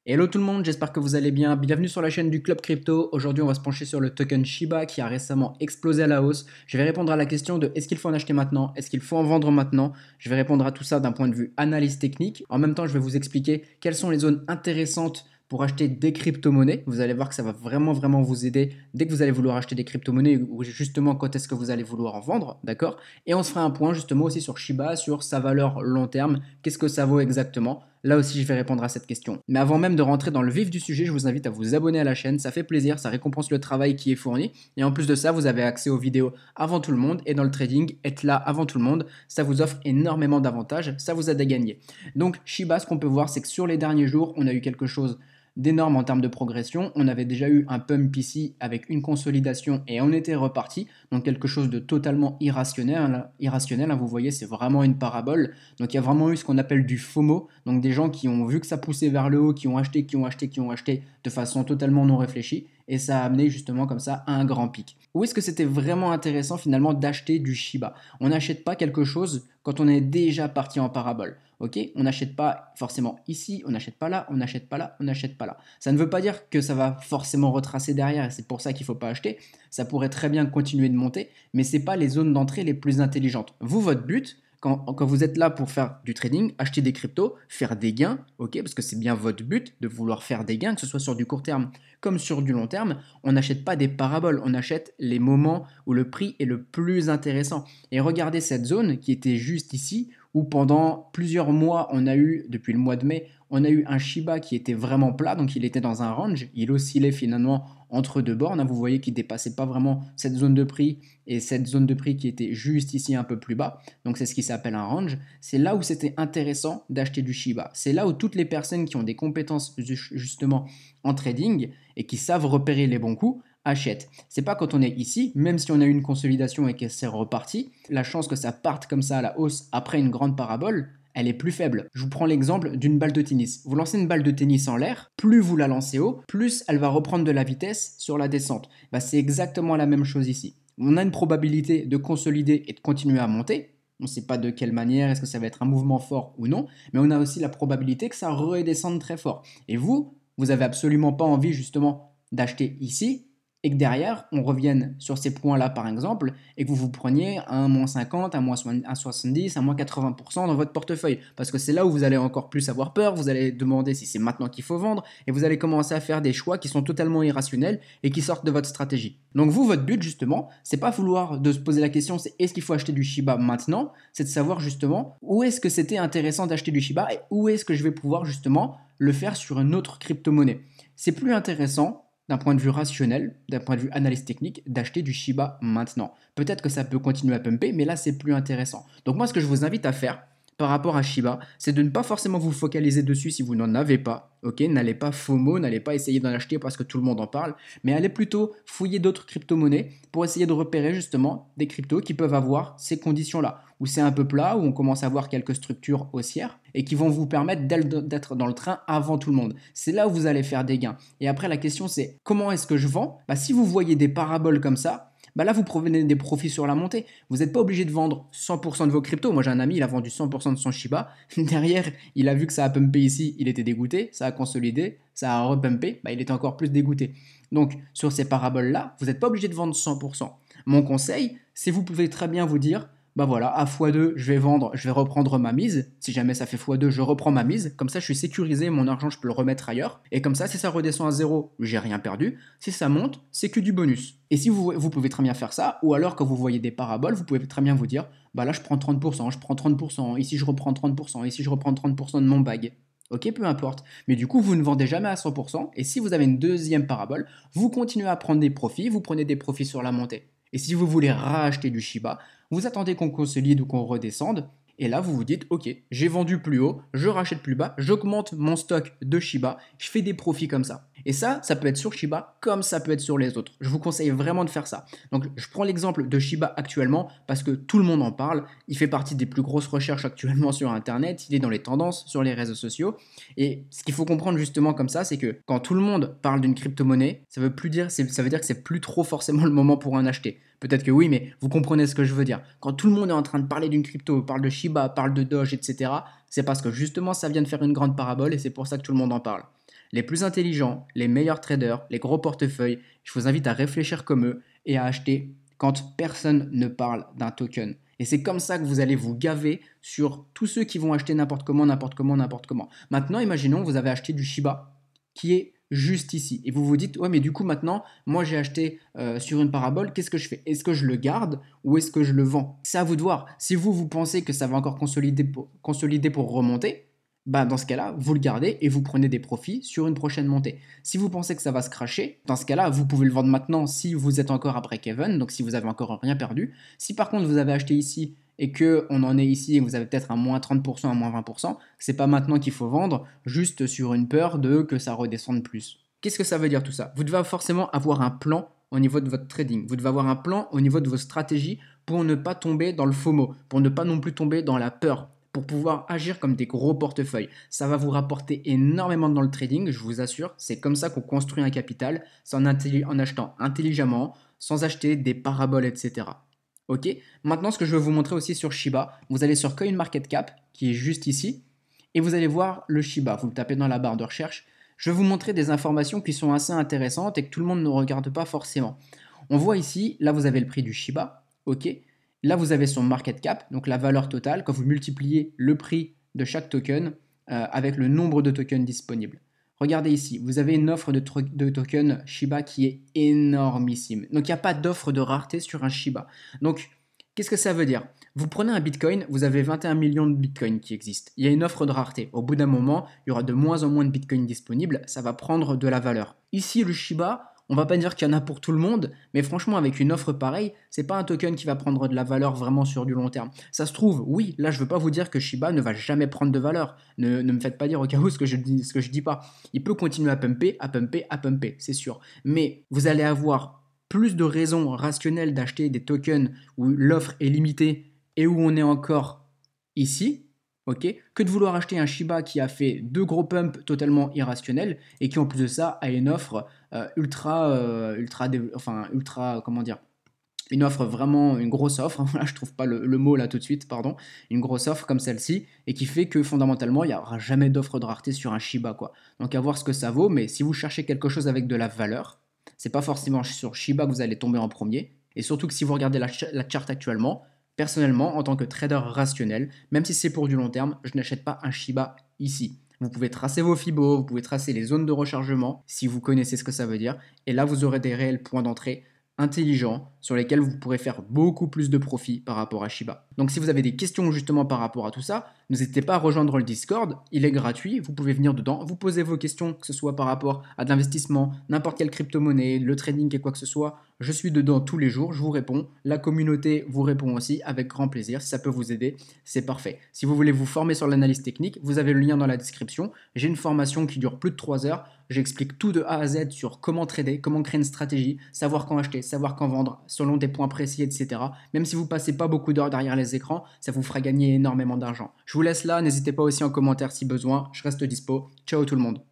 Hello tout le monde, j'espère que vous allez bien. Bienvenue sur la chaîne du Club Crypto. Aujourd'hui, on va se pencher sur le token Shiba qui a récemment explosé à la hausse. Je vais répondre à la question de est-ce qu'il faut en acheter maintenant? Est-ce qu'il faut en vendre maintenant? Je vais répondre à tout ça d'un point de vue analyse technique. En même temps, je vais vous expliquer quelles sont les zones intéressantes pour acheter des crypto-monnaies. Vous allez voir que ça va vraiment vous aider dès que vous allez vouloir acheter des crypto-monnaies ou justement quand est-ce que vous allez vouloir en vendre, d'accord? Et on se fera un point justement aussi sur Shiba, sur sa valeur long terme. Qu'est-ce que ça vaut exactement? Là aussi, je vais répondre à cette question. Mais avant même de rentrer dans le vif du sujet, je vous invite à vous abonner à la chaîne. Ça fait plaisir, ça récompense le travail qui est fourni. Et en plus de ça, vous avez accès aux vidéos avant tout le monde. Et dans le trading, être là avant tout le monde, ça vous offre énormément d'avantages. Ça vous aide à gagner. Donc, Shiba, ce qu'on peut voir, c'est que sur les derniers jours, on a eu quelque chose d'énorme en termes de progression. On avait déjà eu un pump ici avec une consolidation et on était reparti. Donc quelque chose de totalement irrationnel, hein, vous voyez, c'est vraiment une parabole. Donc il y a vraiment eu ce qu'on appelle du FOMO, donc des gens qui ont vu que ça poussait vers le haut, qui ont acheté de façon totalement non réfléchie. Et ça a amené justement comme ça à un grand pic. Où est-ce que c'était vraiment intéressant finalement d'acheter du Shiba? On n'achète pas quelque chose quand on est déjà parti en parabole. Ok, on n'achète pas forcément ici, on n'achète pas là, on n'achète pas là, on n'achète pas là. Ça ne veut pas dire que ça va forcément retracer derrière et c'est pour ça qu'il ne faut pas acheter. Ça pourrait très bien continuer de monter, mais ce n'est pas les zones d'entrée les plus intelligentes. Vous, votre but, quand vous êtes là pour faire du trading, acheter des cryptos, faire des gains, ok, parce que c'est bien votre but de vouloir faire des gains, que ce soit sur du court terme comme sur du long terme, on n'achète pas des paraboles, on achète les moments où le prix est le plus intéressant. Et regardez cette zone qui était juste ici, où pendant plusieurs mois, on a eu, depuis le mois de mai, on a eu un Shiba qui était vraiment plat, donc il était dans un range, il oscillait finalement entre deux bornes, hein, vous voyez qu'il ne dépassait pas vraiment cette zone de prix et cette zone de prix qui était juste ici un peu plus bas, donc c'est ce qui s'appelle un range. C'est là où c'était intéressant d'acheter du Shiba, c'est là où toutes les personnes qui ont des compétences justement en trading et qui savent repérer les bons coups achètent. C'est pas quand on est ici, même si on a eu une consolidation et que c'est reparti, la chance que ça parte comme ça à la hausse après une grande parabole, elle est plus faible. Je vous prends l'exemple d'une balle de tennis. Vous lancez une balle de tennis en l'air, plus vous la lancez haut, plus elle va reprendre de la vitesse sur la descente. Bah, c'est exactement la même chose ici. On a une probabilité de consolider et de continuer à monter. On ne sait pas de quelle manière, est-ce que ça va être un mouvement fort ou non, mais on a aussi la probabilité que ça redescende très fort. Et vous avez absolument pas envie justement d'acheter ici et que derrière, on revienne sur ces points-là, par exemple, et que vous vous preniez un moins 50, un moins 70, un moins 80% dans votre portefeuille. Parce que c'est là où vous allez encore plus avoir peur, vous allez demander si c'est maintenant qu'il faut vendre, et vous allez commencer à faire des choix qui sont totalement irrationnels et qui sortent de votre stratégie. Donc vous, votre but, justement, c'est pas vouloir de se poser la question, c'est est-ce qu'il faut acheter du Shiba maintenant, c'est de savoir justement où est-ce que c'était intéressant d'acheter du Shiba et où est-ce que je vais pouvoir justement le faire sur une autre crypto-monnaie. C'est plus intéressant d'un point de vue rationnel, d'un point de vue analyse technique, d'acheter du Shiba maintenant. Peut-être que ça peut continuer à pumper, mais là c'est plus intéressant. Donc moi ce que je vous invite à faire par rapport à Shiba, c'est de ne pas forcément vous focaliser dessus si vous n'en avez pas. Ok, n'allez pas FOMO, n'allez pas essayer d'en acheter parce que tout le monde en parle, mais allez plutôt fouiller d'autres crypto-monnaies pour essayer de repérer justement des cryptos qui peuvent avoir ces conditions-là, où c'est un peu plat, où on commence à avoir quelques structures haussières et qui vont vous permettre d'être dans le train avant tout le monde. C'est là où vous allez faire des gains. Et après la question c'est comment est-ce que je vends? Bah, si vous voyez des paraboles comme ça, bah là vous provenez des profits sur la montée. Vous n'êtes pas obligé de vendre 100% de vos cryptos. Moi j'ai un ami, il a vendu 100% de son Shiba. Derrière, il a vu que ça a pumpé ici, il était dégoûté, ça a consolidé, ça a repumpé, bah, il était encore plus dégoûté. Donc sur ces paraboles-là, vous n'êtes pas obligé de vendre 100%. Mon conseil, c'est vous pouvez très bien vous dire, bah voilà, à x2, je vais vendre, je vais reprendre ma mise. Si jamais ça fait x2, je reprends ma mise. Comme ça, je suis sécurisé, mon argent, je peux le remettre ailleurs. Et comme ça, si ça redescend à zéro, j'ai rien perdu. Si ça monte, c'est que du bonus. Et si vous pouvez très bien faire ça, ou alors quand vous voyez des paraboles, vous pouvez très bien vous dire, bah là, je prends 30%, je prends 30%, ici je reprends 30%, ici je reprends 30% de mon bag. Ok, peu importe. Mais du coup, vous ne vendez jamais à 100%. Et si vous avez une deuxième parabole, vous continuez à prendre des profits, vous prenez des profits sur la montée. Et si vous voulez racheter du Shiba, vous attendez qu'on consolide ou qu'on redescende. Et là, vous vous dites, ok, j'ai vendu plus haut, je rachète plus bas, j'augmente mon stock de Shiba, je fais des profits comme ça. Et ça peut être sur Shiba comme ça peut être sur les autres. Je vous conseille vraiment de faire ça. Donc, je prends l'exemple de Shiba actuellement parce que tout le monde en parle. Il fait partie des plus grosses recherches actuellement sur Internet. Il est dans les tendances sur les réseaux sociaux. Et ce qu'il faut comprendre justement comme ça, c'est que quand tout le monde parle d'une crypto-monnaie, ça veut dire que c'est plus trop forcément le moment pour en acheter. Peut-être que oui, mais vous comprenez ce que je veux dire. Quand tout le monde est en train de parler d'une crypto, parle de Shiba, parle de Doge, etc., c'est parce que justement ça vient de faire une grande parabole et c'est pour ça que tout le monde en parle. les plus intelligents, les meilleurs traders, les gros portefeuilles. Je vous invite à réfléchir comme eux et à acheter quand personne ne parle d'un token. Et c'est comme ça que vous allez vous gaver sur tous ceux qui vont acheter n'importe comment, n'importe comment, n'importe comment. Maintenant, imaginons que vous avez acheté du Shiba qui est juste ici. Et vous vous dites, ouais, mais du coup, maintenant, moi, j'ai acheté sur une parabole, qu'est-ce que je fais? Est-ce que je le garde ou est-ce que je le vends? C'est à vous de voir. Si vous pensez que ça va encore consolider pour remonter, bah, dans ce cas-là, vous le gardez et vous prenez des profits sur une prochaine montée. Si vous pensez que ça va se crasher, dans ce cas-là, vous pouvez le vendre maintenant si vous êtes encore après Kevin, donc si vous avez encore rien perdu. Si par contre vous avez acheté ici et que on en est ici et que vous avez peut-être un moins 30%, un moins 20%, c'est pas maintenant qu'il faut vendre, juste sur une peur de que ça redescende plus. Qu'est-ce que ça veut dire tout ça? Vous devez forcément avoir un plan au niveau de votre trading. Vous devez avoir un plan au niveau de vos stratégies pour ne pas tomber dans le FOMO, pour ne pas non plus tomber dans la peur, pour pouvoir agir comme des gros portefeuilles. Ça va vous rapporter énormément dans le trading, je vous assure. C'est comme ça qu'on construit un capital, c'est en achetant intelligemment, sans acheter des paraboles, etc. Ok. Maintenant, ce que je vais vous montrer aussi sur Shiba, vous allez sur CoinMarketCap, qui est juste ici, et vous allez voir le Shiba. Vous le tapez dans la barre de recherche. Je vais vous montrer des informations qui sont assez intéressantes et que tout le monde ne regarde pas forcément. On voit ici, là vous avez le prix du Shiba, ok. Là vous avez son market cap, donc la valeur totale, quand vous multipliez le prix de chaque token avec le nombre de tokens disponibles. Regardez ici, vous avez une offre de tokens Shiba qui est énormissime. Donc il n'y a pas d'offre de rareté sur un Shiba. Donc qu'est-ce que ça veut dire? Vous prenez un Bitcoin, vous avez 21 millions de Bitcoin qui existent. Il y a une offre de rareté. Au bout d'un moment, il y aura de moins en moins de Bitcoin disponibles, ça va prendre de la valeur. Ici, le Shiba, on va pas dire qu'il y en a pour tout le monde, mais franchement, avec une offre pareille, c'est pas un token qui va prendre de la valeur vraiment sur du long terme. Ça se trouve, oui, là je veux pas vous dire que Shiba ne va jamais prendre de valeur. Ne me faites pas dire au cas où ce que je dis pas. Il peut continuer à pumper, à pumper, à pumper, c'est sûr. Mais vous allez avoir plus de raisons rationnelles d'acheter des tokens où l'offre est limitée et où on est encore ici, ok, que de vouloir acheter un Shiba qui a fait deux gros pumps totalement irrationnels et qui en plus de ça a une offre comment dire, une offre vraiment, une grosse offre, là je trouve pas le mot là tout de suite, pardon, une grosse offre comme celle-ci, et qui fait que fondamentalement il n'y aura jamais d'offre de rareté sur un Shiba quoi. Donc à voir ce que ça vaut, mais si vous cherchez quelque chose avec de la valeur, c'est pas forcément sur Shiba que vous allez tomber en premier, et surtout que si vous regardez la chart actuellement, personnellement, en tant que trader rationnel, même si c'est pour du long terme, je n'achète pas un Shiba ici. Vous pouvez tracer vos fibos, vous pouvez tracer les zones de rechargement, si vous connaissez ce que ça veut dire, et là vous aurez des réels points d'entrée intelligents sur lesquels vous pourrez faire beaucoup plus de profit par rapport à Shiba. Donc si vous avez des questions justement par rapport à tout ça, n'hésitez pas à rejoindre le Discord, il est gratuit, vous pouvez venir dedans, vous posez vos questions, que ce soit par rapport à de l'investissement, n'importe quelle crypto-monnaie, le trading et quoi que ce soit, je suis dedans tous les jours, je vous réponds, la communauté vous répond aussi avec grand plaisir, si ça peut vous aider, c'est parfait. Si vous voulez vous former sur l'analyse technique, vous avez le lien dans la description, j'ai une formation qui dure plus de 3 heures, j'explique tout de A à Z sur comment trader, comment créer une stratégie, savoir quand acheter, savoir quand vendre, selon des points précis, etc. Même si vous passez pas beaucoup d'heures derrière les écrans, ça vous fera gagner énormément d'argent. Je vous laisse là, n'hésitez pas aussi en commentaire si besoin, je reste dispo. Ciao tout le monde.